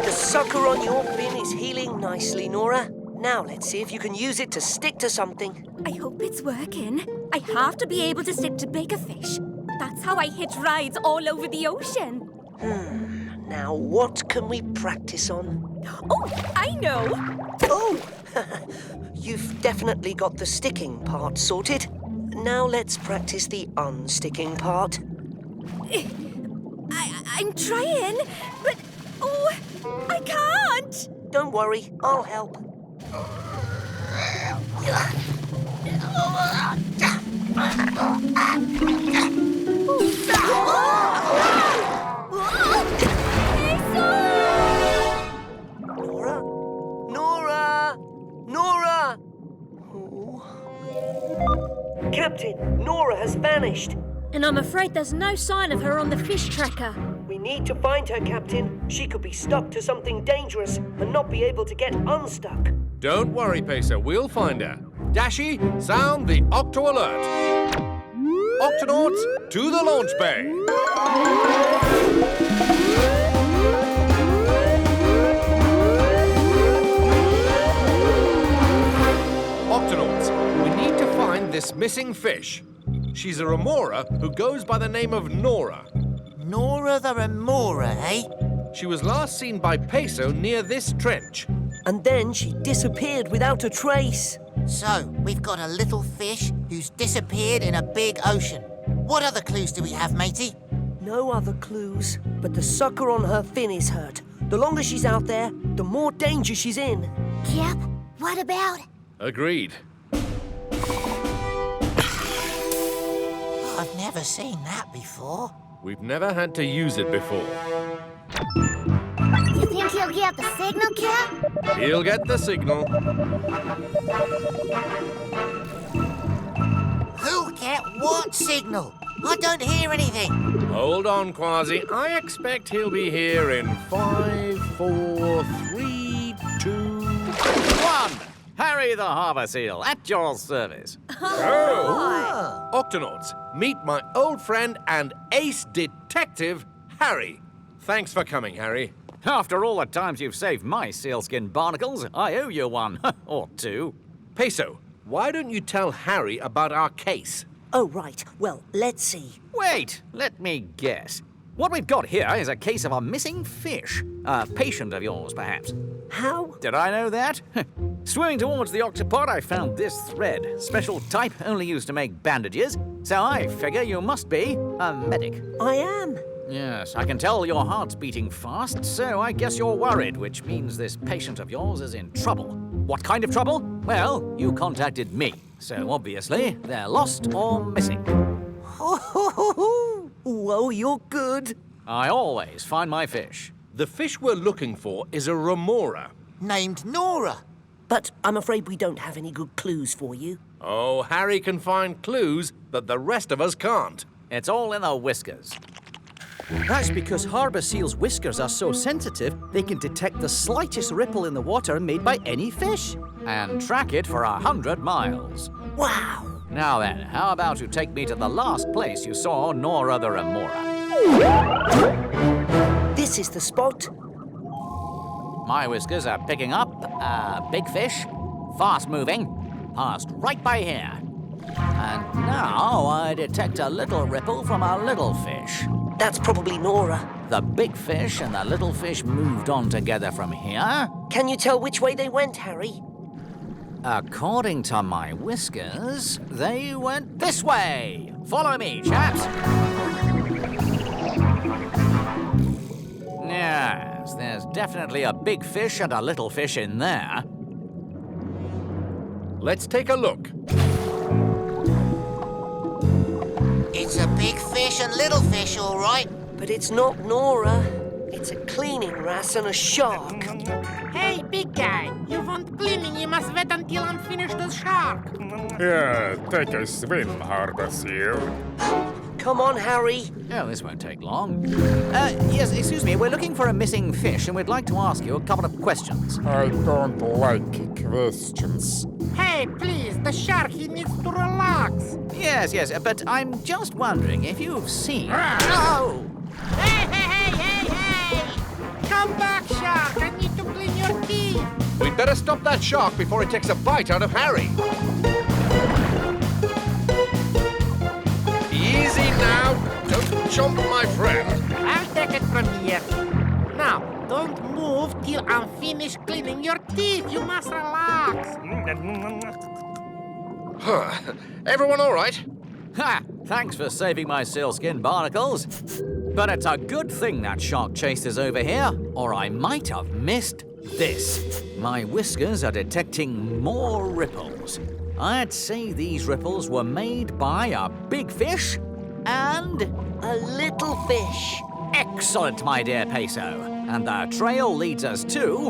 The sucker on your fin is healing nicely, Nora. Now let's see if you can use it to stick to something. I hope it's working. I have to be able to stick to bigger fish. That's how I hitch rides all over the ocean. Now what can we practice on? Oh, I know! Oh! You've definitely got the sticking part sorted. Now let's practice the unsticking part. I'm trying, but... Oh, I can't! Don't worry, I'll help. Nora? Nora! Nora! Oh. Captain, Nora has vanished. And I'm afraid there's no sign of her on the fish tracker. We need to find her, Captain. She could be stuck to something dangerous and not be able to get unstuck. Don't worry, Peso, we'll find her. Dashi, sound the Octo alert. Octonauts, to the launch bay. Octonauts, we need to find this missing fish. She's a remora who goes by the name of Nora. Nora the remora, eh? She was last seen by Peso near this trench. And then she disappeared without a trace. So, we've got a little fish who's disappeared in a big ocean. What other clues do we have, matey? No other clues, but the sucker on her fin is hurt. The longer she's out there, the more danger she's in. Cap, what about... Agreed. I've never seen that before. We've never had to use it before. You think he'll get the signal, Cap? He'll get the signal. Who'll get what signal? I don't hear anything. Hold on, Kwazii. I expect he'll be here in 5, 4, 3, 2... 1! Harry the Harbour Seal, at your service. Oh! Octonauts, meet my old friend and ace detective, Harry. Thanks for coming, Harry. After all the times you've saved my sealskin barnacles, I owe you one. Or two. Peso, why don't you tell Harry about our case? Oh, right. Well, let's see. Wait, let me guess. What we've got here is a case of a missing fish. A patient of yours, perhaps. How? Did I know that? Swimming towards the Octopod, I found this thread. Special type, only used to make bandages. So I figure you must be a medic. I am. Yes, I can tell your heart's beating fast, so I guess you're worried, which means this patient of yours is in trouble. What kind of trouble? Well, you contacted me, so obviously they're lost or missing. Whoa, you're good. I always find my fish. The fish we're looking for is a remora. Named Nora. But I'm afraid we don't have any good clues for you. Oh, Harry can find clues that the rest of us can't. It's all in the whiskers. That's because harbour seals' whiskers are so sensitive, they can detect the slightest ripple in the water made by any fish. And track it for 100 miles. Wow. Now then, how about you take me to the last place you saw Nora the remora? This is the spot. My whiskers are picking up a big fish, fast-moving, passed right by here. And now I detect a little ripple from a little fish. That's probably Nora. The big fish and the little fish moved on together from here. Can you tell which way they went, Harry? According to my whiskers, they went this way. Follow me, chaps. Yes, there's definitely a big fish and a little fish in there. Let's take a look. It's a big fish and little fish, all right. But it's not Nora. It's a cleaning wrasse and a shark. Hey, big guy, you want cleaning, you must wait until I'm finished with shark. Yeah, take a swim, Harbour Seal. Come on, Harry. Oh, this won't take long. Yes, excuse me, we're looking for a missing fish and we'd like to ask you a couple of questions. I don't like questions. Hey, please, the shark, he needs to relax. Yes, but I'm just wondering if you've seen... Oh! Better stop that shark before it takes a bite out of Harry. Easy now. Don't chomp my friend. I'll take it from here. Now, don't move till I'm finished cleaning your teeth. You must relax. Everyone all right? Ha! Thanks for saving my sealskin barnacles. But it's a good thing that shark chase is over here, or I might have missed this. My whiskers are detecting more ripples. I'd say these ripples were made by a big fish and A little fish. excellent, my dear Peso. And the trail leads us to...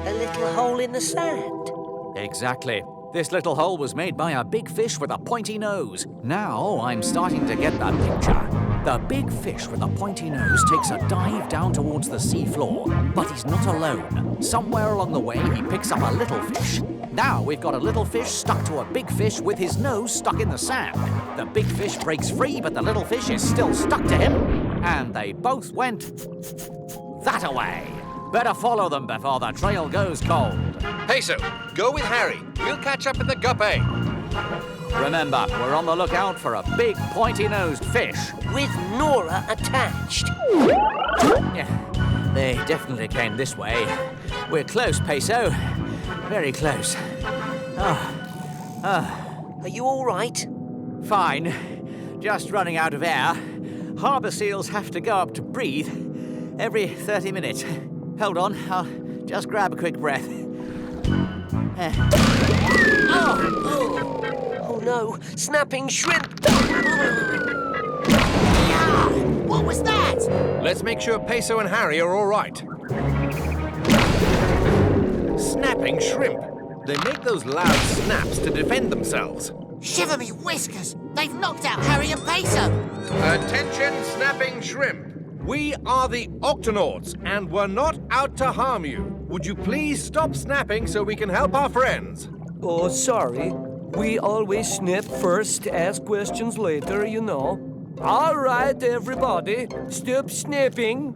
A little hole in the sand. Exactly. This little hole was made by a big fish with a pointy nose. Now I'm starting to get the picture. The big fish with a pointy nose takes a dive down towards the seafloor, but he's not alone. Somewhere along the way, he picks up a little fish. Now we've got a little fish stuck to a big fish with his nose stuck in the sand. The big fish breaks free, but the little fish is still stuck to him. And they both went that-a-way. Better follow them before the trail goes cold. Peso, go with Harry. We'll catch up in the guppy. Remember, we're on the lookout for a big pointy-nosed fish. With Nora attached. Yeah, they definitely came this way. We're close, Peso. Very close. Are you all right? Fine. Just running out of air. Harbour seals have to go up to breathe every 30 minutes. Hold on, I'll just grab a quick breath. Oh no, snapping shrimp. What was that? Let's make sure Peso and Harry are all right. Snapping shrimp. They make those loud snaps to defend themselves. Shiver me whiskers! They've knocked out Harry and Peso! Attention, snapping shrimp. We are the Octonauts, and we're not out to harm you. Would you please stop snapping so we can help our friends? Oh, sorry. We always snap first, ask questions later, you know. All right, everybody, stop snapping.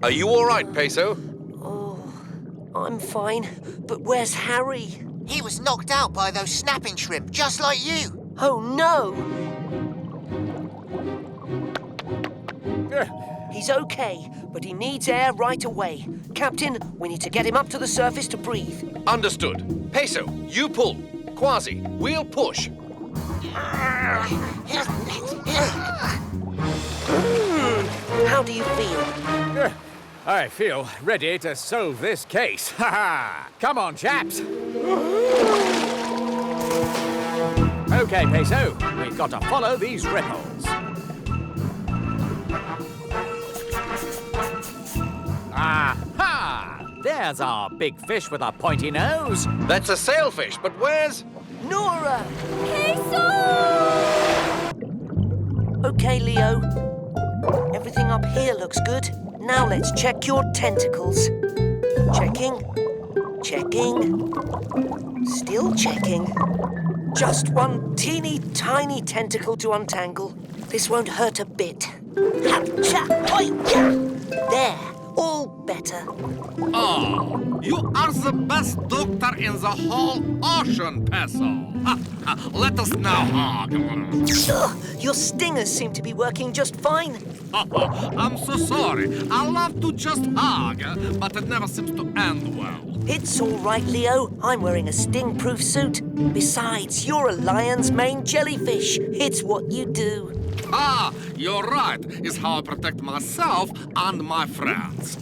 Are you all right, Peso? Oh, I'm fine. But where's Harry? He was knocked out by those snapping shrimp, just like you. Oh no! He's okay, but he needs air right away. Captain, we need to get him up to the surface to breathe. Understood. Peso, you pull. Kwazii, we'll push. How do you feel? I feel ready to solve this case. Ha ha! Come on, chaps. Okay, Peso, we've got to follow these ripples. Aha! There's our big fish with a pointy nose. That's a sailfish, but where's... Nora! Peso! Okay, Leo. Everything up here looks good. Now let's check your tentacles. Checking. Checking. Still checking. Just one teeny tiny tentacle to untangle. This won't hurt a bit. There. All better. Oh, you are the best doctor in the whole ocean, Peso. Let us now hug. Your stingers seem to be working just fine. I'm so sorry. I love to just hug, but it never seems to end well. It's all right, Leo. I'm wearing a sting-proof suit. Besides, you're a lion's mane jellyfish. It's what you do. Ah, you're right. It's how I protect myself and my friends.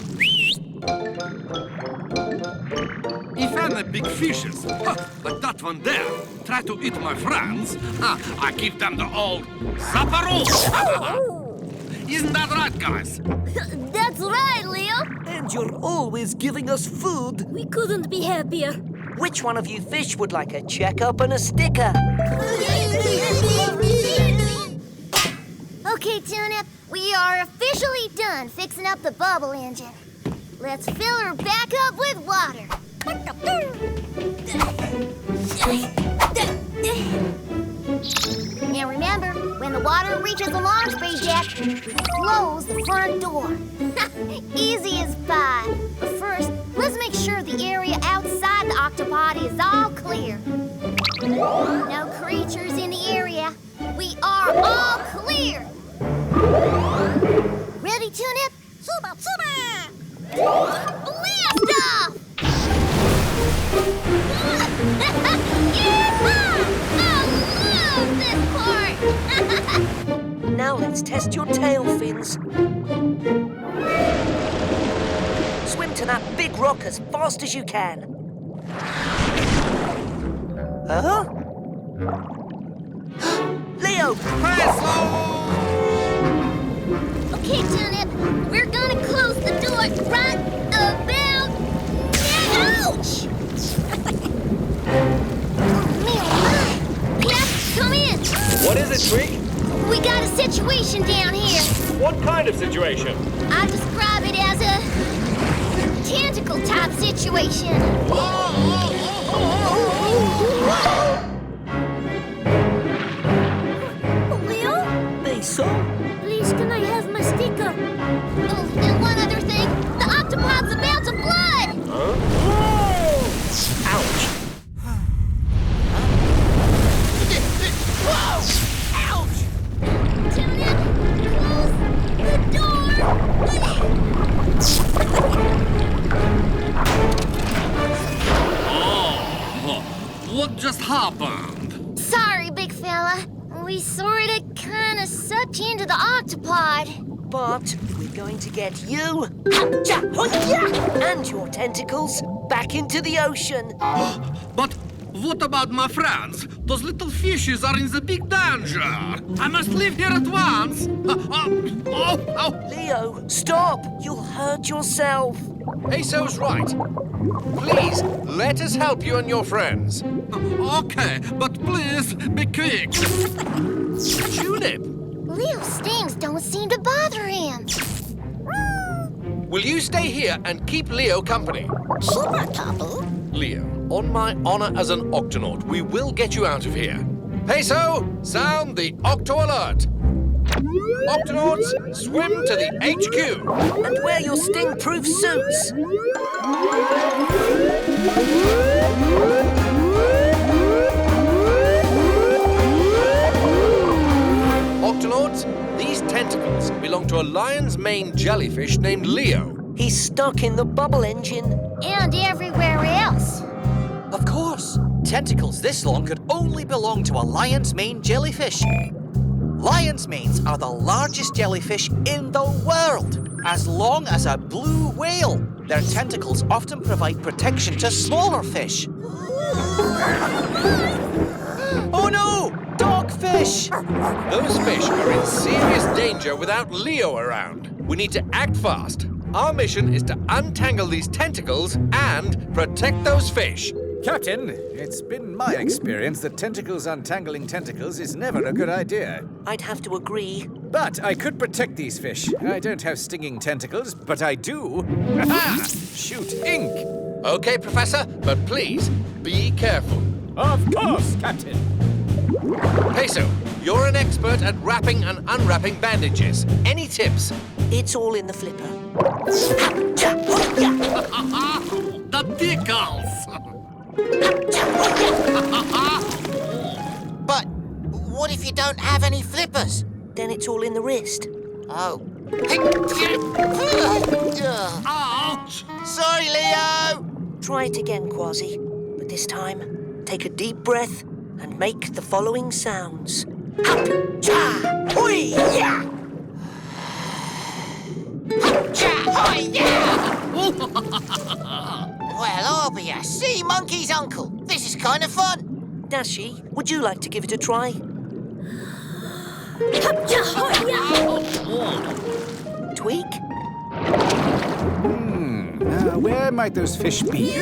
If any big fishes, like that one there, try to eat my friends, I give them the old zapparoo. Isn't that right, guys? That's right, Leo. And you're always giving us food. We couldn't be happier. Which one of you fish would like a checkup and a sticker? Okay, Tuna, we are officially done fixing up the bubble engine. Let's fill her back up with water. Now remember, when the water reaches the launch bay deck, close the front door. Easy as pie. But first, let's make sure the area outside the Octopod is all clear. No creatures in the area. We are all clear. Ready, Tunip? Suba, suba! Blast off! Yeehaw! I love this part! Now let's test your tail fins. Swim to that big rock as fast as you can. Huh? Leo! Okay, Tunip, we're gonna close the door right about now. Ouch! Yes, come in. What is it, Twig? We got a situation down here. What kind of situation? I describe it as a tentacle type situation. Leo? Peso? Please, can I have my sticker? Oh, and one other thing. The Octopod's about to blood! Huh? Ouch! Whoa! Ouch! Tunip, close the door! What just happened? Sorry, big fella. We sorta kinda sucked you into the Octopod. But we're going to get you and your tentacles back into the ocean. But what about my friends? Those little fishes are in the big danger. I must leave here at once. Leo, stop! You'll hurt yourself. Peso's right. Please, let us help you and your friends. Okay, but please be quick. Tulip, Leo's stings don't seem to bother him. will you stay here and keep Leo company? Super Tapu. Leo, on my honor as an Octonaut, we will get you out of here. Peso, sound the Octo alert. Octonauts, swim to the HQ. And wear your sting-proof suits. Octonauts, these tentacles belong to a lion's mane jellyfish named Leo. He's stuck in the bubble engine. And everywhere else. Of course. Tentacles this long could only belong to a lion's mane jellyfish. Lion's manes are the largest jellyfish in the world, as long as a blue whale. Their tentacles often provide protection to smaller fish. Oh no! Dogfish! Those fish are in serious danger without Leo around. We need to act fast. Our mission is to untangle these tentacles and protect those fish. Captain, it's been my experience that tentacles untangling tentacles is never a good idea. I'd have to agree. But I could protect these fish. I don't have stinging tentacles, but I do. Aha! Shoot ink! Okay, Professor, but please, be careful. Of course, Captain. Peso, you're an expert at wrapping and unwrapping bandages. Any tips? It's all in the flipper. The tickles! But what if you don't have any flippers? Then it's all in the wrist. Oh. Ouch! Sorry, Leo! Try it again, Kwazii. But this time, take a deep breath and make the following sounds. Well, I'll be a sea monkey's uncle. This is kind of fun. Dashi, would you like to give it a try? Tweak? Where might those fish be?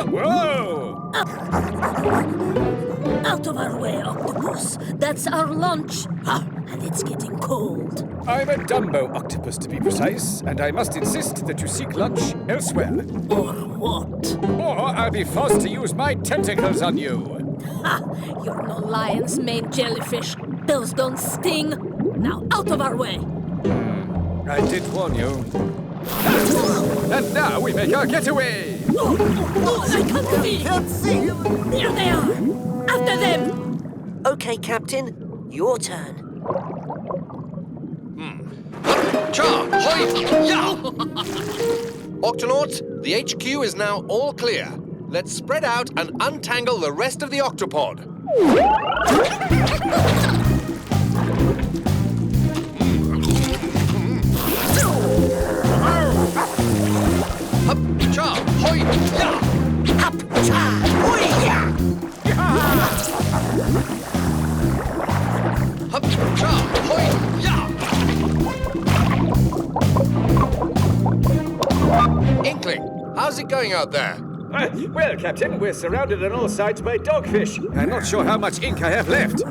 Whoa! Out of our way, Octopus. That's our lunch. And it's getting cold. I'm a Dumbo octopus, to be precise, and I must insist that you seek lunch elsewhere. Or what? Or I'll be forced to use my tentacles on you. Ha! You're no lion's mane jellyfish. Those don't sting. Now out of our way. I did warn you. And now we make our getaway. Oh, I can't see. There they are. After them. Okay, Captain. Your turn. Cha! Hoi! Ya! Octonauts, the HQ is now all clear. Let's spread out and untangle the rest of the Octopod. Hup, cha, hoi, ya! Up, cha, hoi, ya! Hup, cha, hoi, ya! Inkling, how's it going out there? Well, Captain, we're surrounded on all sides by dogfish. I'm not sure how much ink I have left.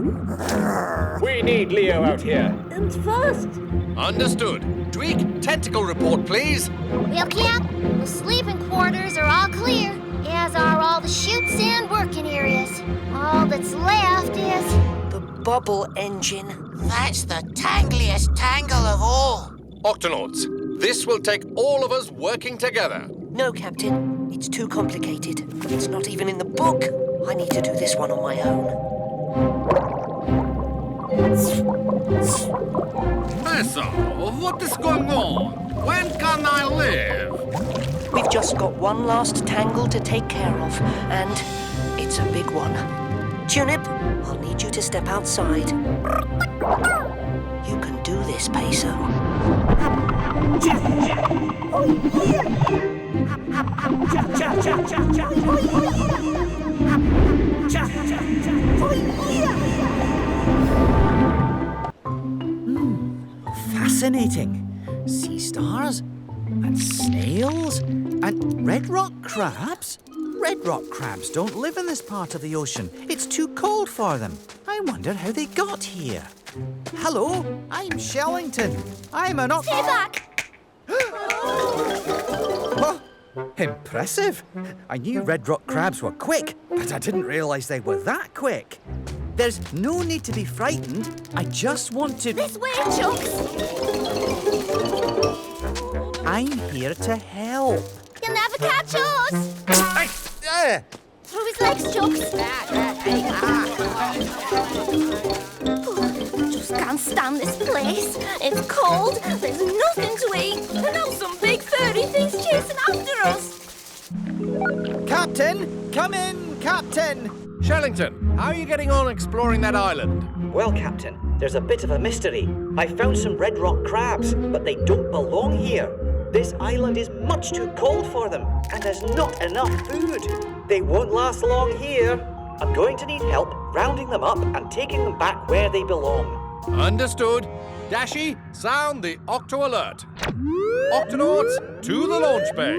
We need Leo out here. And fast. Understood. Tweak, tentacle report, please. Well, Cap, the sleeping quarters are all clear, as are all the chutes and working areas. All that's left is... The bubble engine. That's the tangliest tangle of all. Octonauts, this will take all of us working together. No, Captain. It's too complicated. It's not even in the book. I need to do this one on my own. Peso, what is going on? When can I live? We've just got one last tangle to take care of, and it's a big one. Tulip, I'll need you to step outside. You can do this, Peso. Fascinating. Sea stars and snails and red rock crabs. Red rock crabs don't live in this part of the ocean. It's too cold for them. I wonder how they got here. Hello, I'm Shellington. I'm an Stay back! Oh, impressive. I knew red rock crabs were quick, but I didn't realise they were that quick. There's no need to be frightened. I just want to... This way, Chunks! I'm here to help. You'll never catch us! Through his legs, Chunks! Just can't stand this place. It's cold, there's nothing to eat, and now some big furry thing's chasing after us. Captain! Come in, Captain! Shellington, how are you getting on exploring that island? Well, Captain, there's a bit of a mystery. I found some red rock crabs, but they don't belong here. This island is much too cold for them, and there's not enough food. They won't last long here. I'm going to need help rounding them up and taking them back where they belong. Understood. Dashi, sound the Octo alert. Octonauts, to the launch bay.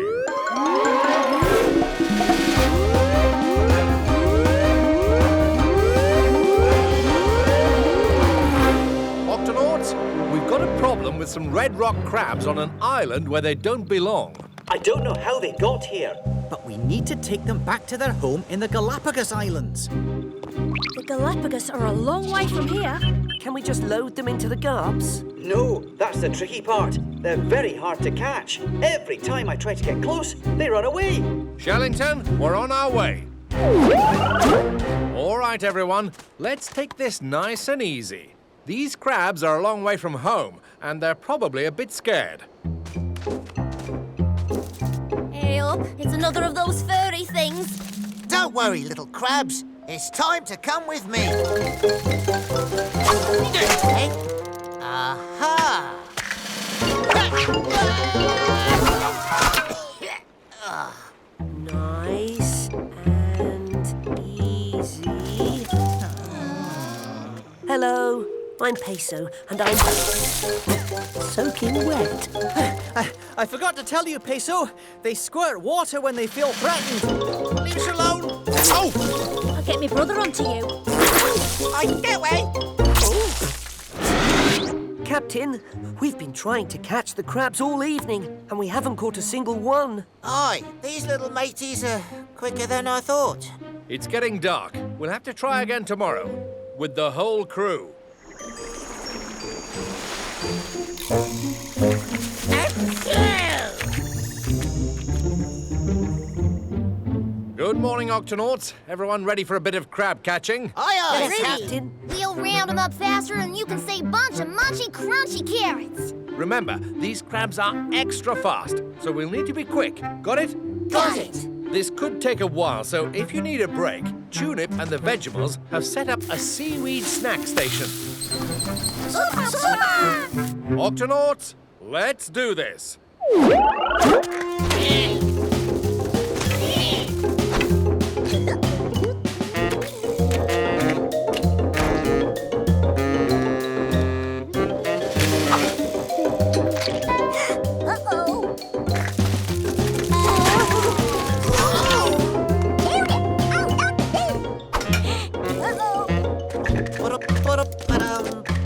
Octonauts, we've got a problem with some red rock crabs on an island where they don't belong. I don't know how they got here, but we need to take them back to their home in the Galapagos Islands. The Galapagos are a long way from here. Can we just load them into the garbs? No, that's the tricky part. They're very hard to catch. Every time I try to get close, they run away. Shellington, we're on our way. All right, everyone, let's take this nice and easy. These crabs are a long way from home, and they're probably a bit scared. Hey up, it's another of those furry things. Don't worry, little crabs. It's time to come with me. Aha! Nice and easy. Hello, I'm Peso, and I'm soaking wet. I forgot to tell you, Peso. They squirt water when they feel threatened. Leave us alone. Oh! I'll get my brother onto you. Get away! Captain, we've been trying to catch the crabs all evening, and we haven't caught a single one. Aye, these little mateys are quicker than I thought. It's getting dark. We'll have to try again tomorrow with the whole crew. Good morning, Octonauts. Everyone ready for a bit of crab catching? Aye, Ready. Captain. We'll round them up faster than you can say bunch of munchy, crunchy carrots. Remember, these crabs are extra fast, so we'll need to be quick. Got it? Got it. This could take a while, so if you need a break, Tulip and the Vegemals have set up a seaweed snack station. Super, super! Octonauts, let's do this.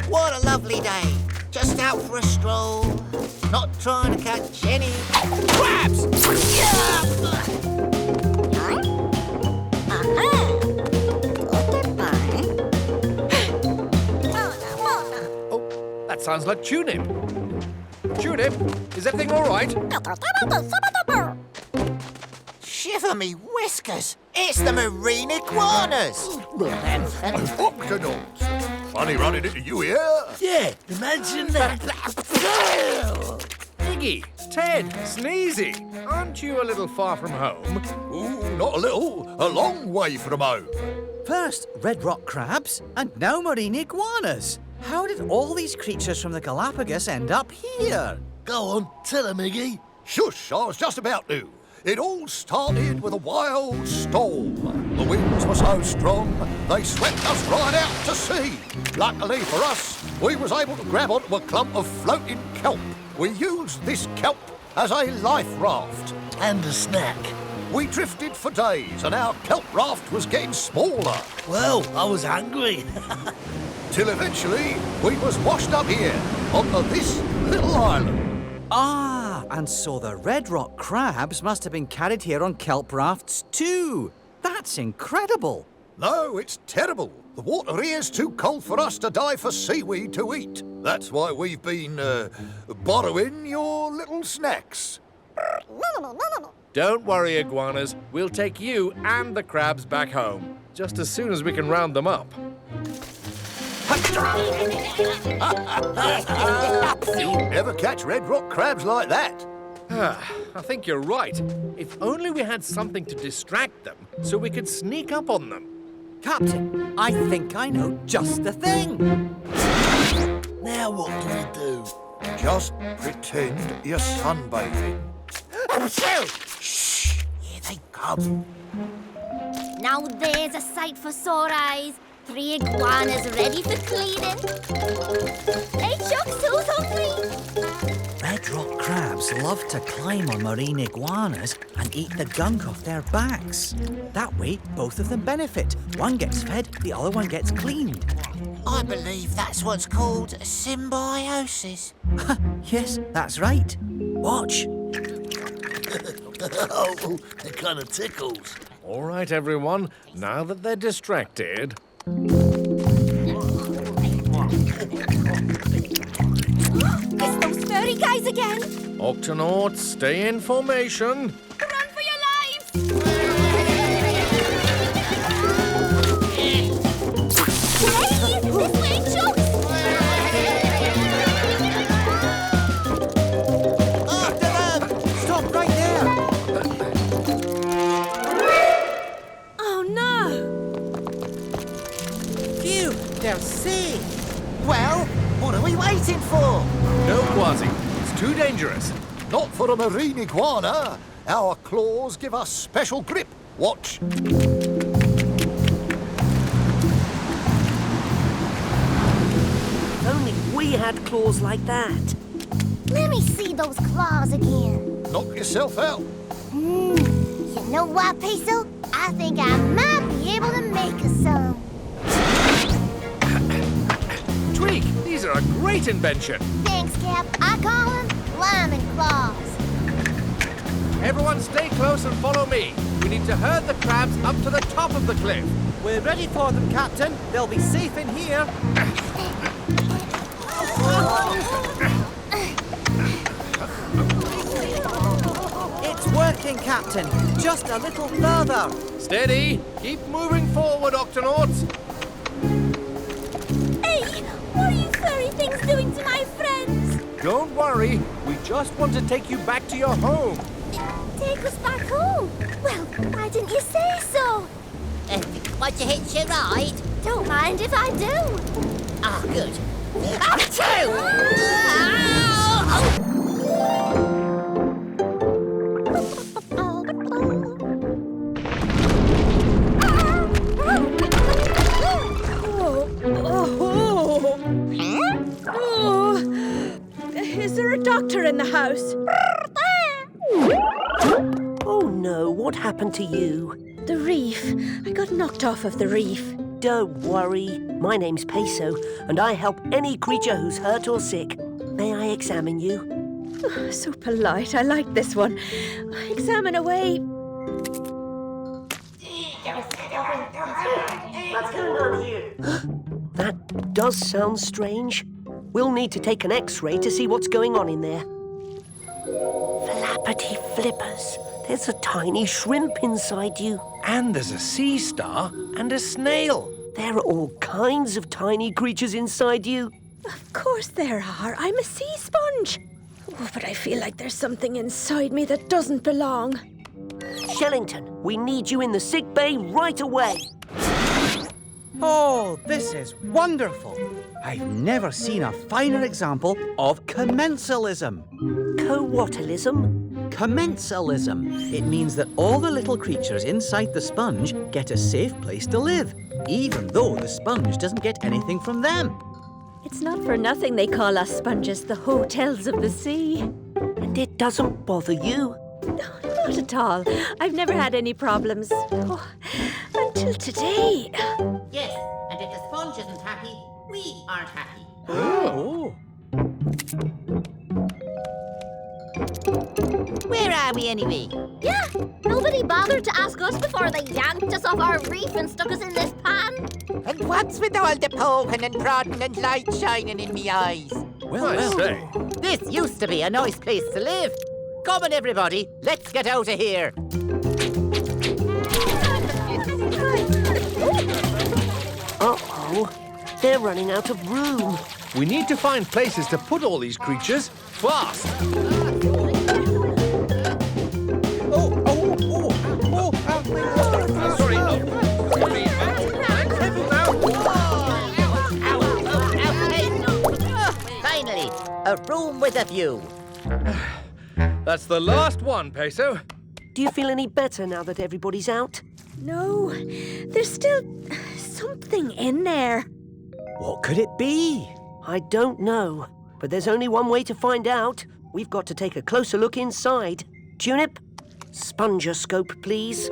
What a lovely day. Just out for a stroll. Not trying to catch any crabs. Oh, that sounds like Tulip. Tulip, is everything all right? Shiver me whiskers. It's the marine iguanas. And Octonauts. Funny running into you here. Yeah, imagine that. Iggy, Ted, Sneezy, aren't you a little far from home? Ooh, not a little. A long way from home. First, red rock crabs, and now marine iguanas. How did all these creatures from the Galapagos end up here? Go on, tell him, Iggy. Shush, I was just about to. It all started with a wild storm. The winds were so strong, they swept us right out to sea. Luckily for us, we was able to grab onto a clump of floating kelp. We used this kelp as a life raft. And a snack. We drifted for days and our kelp raft was getting smaller. Well, I was hungry. Till eventually, we was washed up here, onto this little island. Ah, and so the red rock crabs must have been carried here on kelp rafts too. That's incredible. No, it's terrible. The water here's too cold for us to dive for seaweed to eat. That's why we've been, borrowing your little snacks. Don't worry, iguanas. We'll take you and the crabs back home, just as soon as we can round them up. You'll never catch red rock crabs like that. I think you're right. If only we had something to distract them so we could sneak up on them. Captain, I think I know just the thing. Now what do we do? Just pretend you're sunbathing. Shh! Here they come. Now there's a sight for sore eyes. 3 iguanas ready for cleaning. Hey, Chuck's who's hungry? Red rock crabs love to climb on marine iguanas and eat the gunk off their backs. That way, both of them benefit. One gets fed, the other one gets cleaned. I believe that's what's called symbiosis. Yes, that's right. Watch. Oh, it kind of tickles. All right, everyone. Now that they're distracted... It's those furry guys again. Octonauts, stay in formation. Run for your lives! Hey, this way, Chooks! After them! Stop right there! Oh, no! Phew, they're safe. Well, what are we waiting for? No, Kwazii. It's too dangerous. Not for a marine iguana. Our claws give us special grip. Watch. If only we had claws like that. Let me see those claws again. Knock yourself out. You know what, Peso? I think I might be able to make us some. Tweak, these are a great invention. Thanks, Cap. I call them lion claws. Everyone stay close and follow me. We need to herd the crabs up to the top of the cliff. We're ready for them, Captain. They'll be safe in here. It's working, Captain. Just a little further. Steady. Keep moving forward, Octonauts. Hey, what are you furry things doing to my friends? Don't worry. We just want to take you back to your home. Take us back home? Well, why didn't you say so? Want to hitch a ride? Don't mind if I do. Oh, good. Is there a doctor in the house? Oh no, what happened to you? The reef. I got knocked off of the reef. Don't worry. My name's Peso, and I help any creature who's hurt or sick. May I examine you? Oh, so polite. I like this one. Examine away. What's going on here? That does sound strange. We'll need to take an X-ray to see what's going on in there. Flappity flippers. There's a tiny shrimp inside you. And there's a sea star and a snail. There are all kinds of tiny creatures inside you. Of course there are. I'm a sea sponge. Oh, but I feel like there's something inside me that doesn't belong. Shellington, we need you in the sick bay right away. Oh, this is wonderful. I've never seen a finer example of commensalism. Co-whatalism? Commensalism. It means that all the little creatures inside the sponge get a safe place to live, even though the sponge doesn't get anything from them. It's not for nothing they call us sponges the hotels of the sea. And it doesn't bother you? Not at all. I've never had any problems. Oh, until today. Yes, and if the sponge isn't happy, we aren't happy. Oh. Where are we anyway? Yeah, nobody bothered to ask us before they yanked us off our reef and stuck us in this pan. And what's with all the poking and prodding and light shining in me eyes? Well, say. This used to be a nice place to live. Come on, everybody, let's get out of here. Uh-oh, they're running out of room. We need to find places to put all these creatures fast. Sorry. Finally, a room with a view. That's the last one, Peso. Do you feel any better now that everybody's out? No, there's still something in there. What could it be? I don't know, but there's only one way to find out. We've got to take a closer look inside. Tunip, spongescope, please.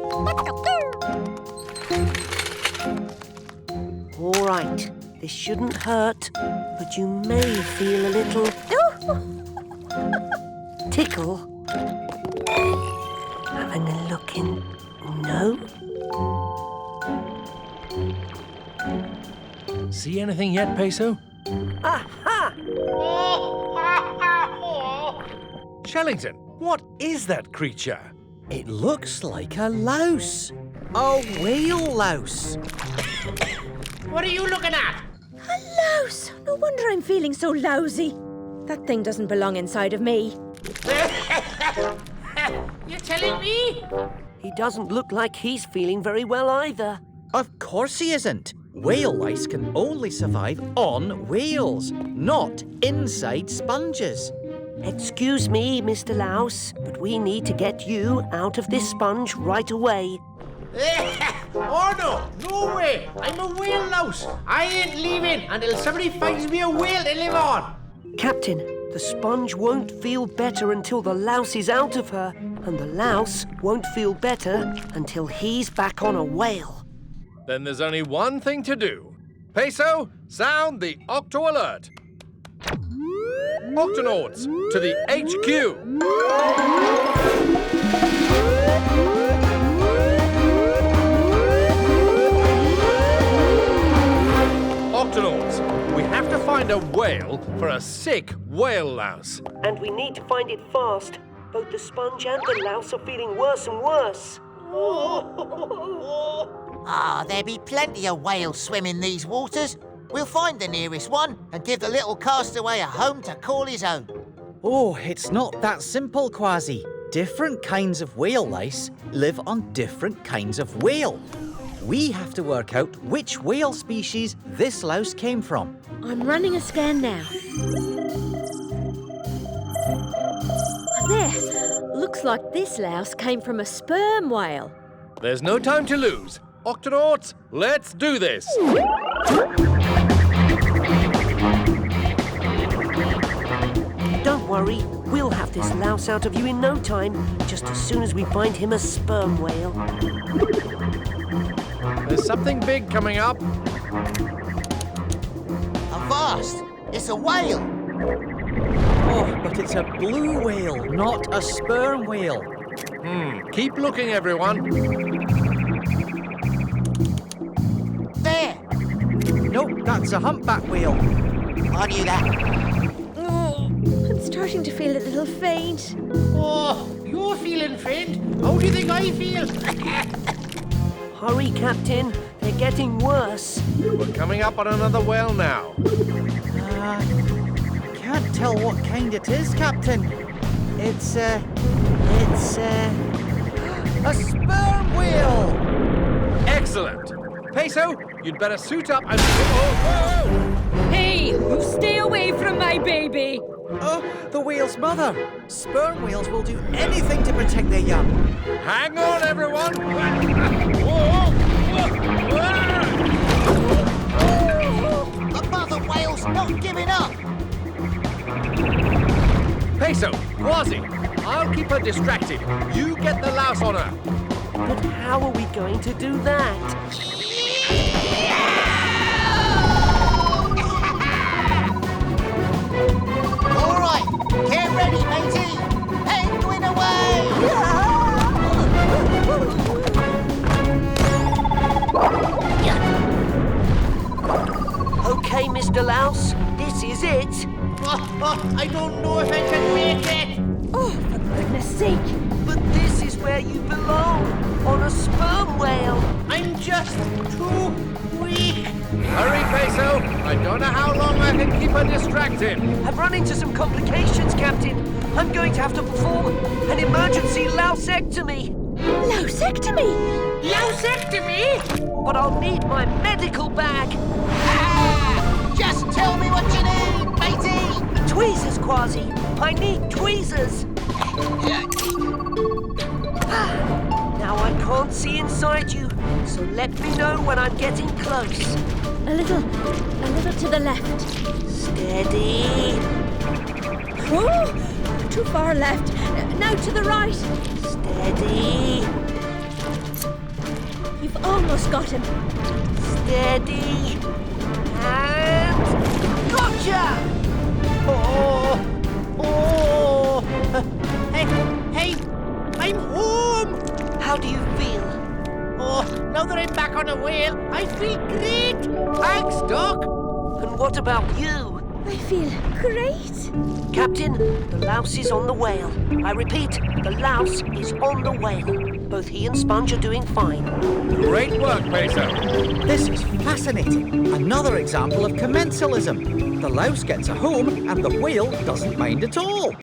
All right, this shouldn't hurt, but you may feel a little tickle. Having a look in. No? See anything yet, Peso? Aha! Shellington, what is that creature? It looks like a louse. A whale louse. What are you looking at? A louse. No wonder I'm feeling so lousy. That thing doesn't belong inside of me. You're telling me? He doesn't look like he's feeling very well either. Of course he isn't. Whale lice can only survive on whales, not inside sponges. Excuse me, Mr. Louse, but we need to get you out of this sponge right away. Oh, no way. I'm a whale louse. I ain't leaving until somebody finds me a whale to live on. Captain, the sponge won't feel better until the louse is out of her, and the louse won't feel better until he's back on a whale. Then there's only one thing to do. Peso, sound the Octo alert. Octonauts, to the HQ. find a whale for a sick whale louse. And we need to find it fast. Both the sponge and the louse are feeling worse and worse. Ah, there'll be plenty of whales swimming these waters. We'll find the nearest one and give the little castaway a home to call his own. Oh, it's not that simple, Kwazii. Different kinds of whale lice live on different kinds of whale. We have to work out which whale species this louse came from. I'm running a scan now. There. Looks like this louse came from a sperm whale. There's no time to lose. Octonauts, let's do this. Don't worry, we'll have this louse out of you in no time, just as soon as we find him a sperm whale. There's something big coming up. Avast! It's a whale! Oh, but it's a blue whale, not a sperm whale. Keep looking, everyone. There! Nope, that's a humpback whale. I knew that. I'm starting to feel a little faint. Oh, you're feeling faint? How do you think I feel? Hurry, Captain. They're getting worse. We're coming up on another whale now. Can't tell what kind it is, Captain. It's a sperm whale. Excellent. Peso, you'd better suit up and... Oh, Hey, you stay away from my baby. Oh, the whale's mother. Sperm whales will do anything to protect their young. hang on, everyone. The mother whale's not giving up! Peso, Kwazii, I'll keep her distracted. You get the louse on her. But how are we going to do that? All right, get ready, matey! Penguin away! Okay, Mr. Louse, this is it. I don't know if I can make it. Oh, for goodness sake. But this is where you belong, on a sperm whale. I'm just too weak. Hurry, Peso. I don't know how long I can keep her distracted. I've run into some complications, Captain. I'm going to have to perform an emergency lousectomy. Lousectomy? Lousectomy? But I'll need my medical bag. Just tell me what you need, matey! Tweezers, Kwazii. I need tweezers. Now I can't see inside you, so let me know when I'm getting close. A little to the left. Steady. Oh, too far left. Now to the right. Steady. You've almost got him. Steady. And gotcha! Oh! Hey, I'm home! How do you feel? Oh, now that I'm back on a whale, I feel great! Thanks, Doc! And what about you? I feel great. Captain, the louse is on the whale. I repeat, the louse is on the whale. Both he and Sponge are doing fine. Great work, Peso. This is fascinating. Another example of commensalism. The louse gets a home and the whale doesn't mind at all.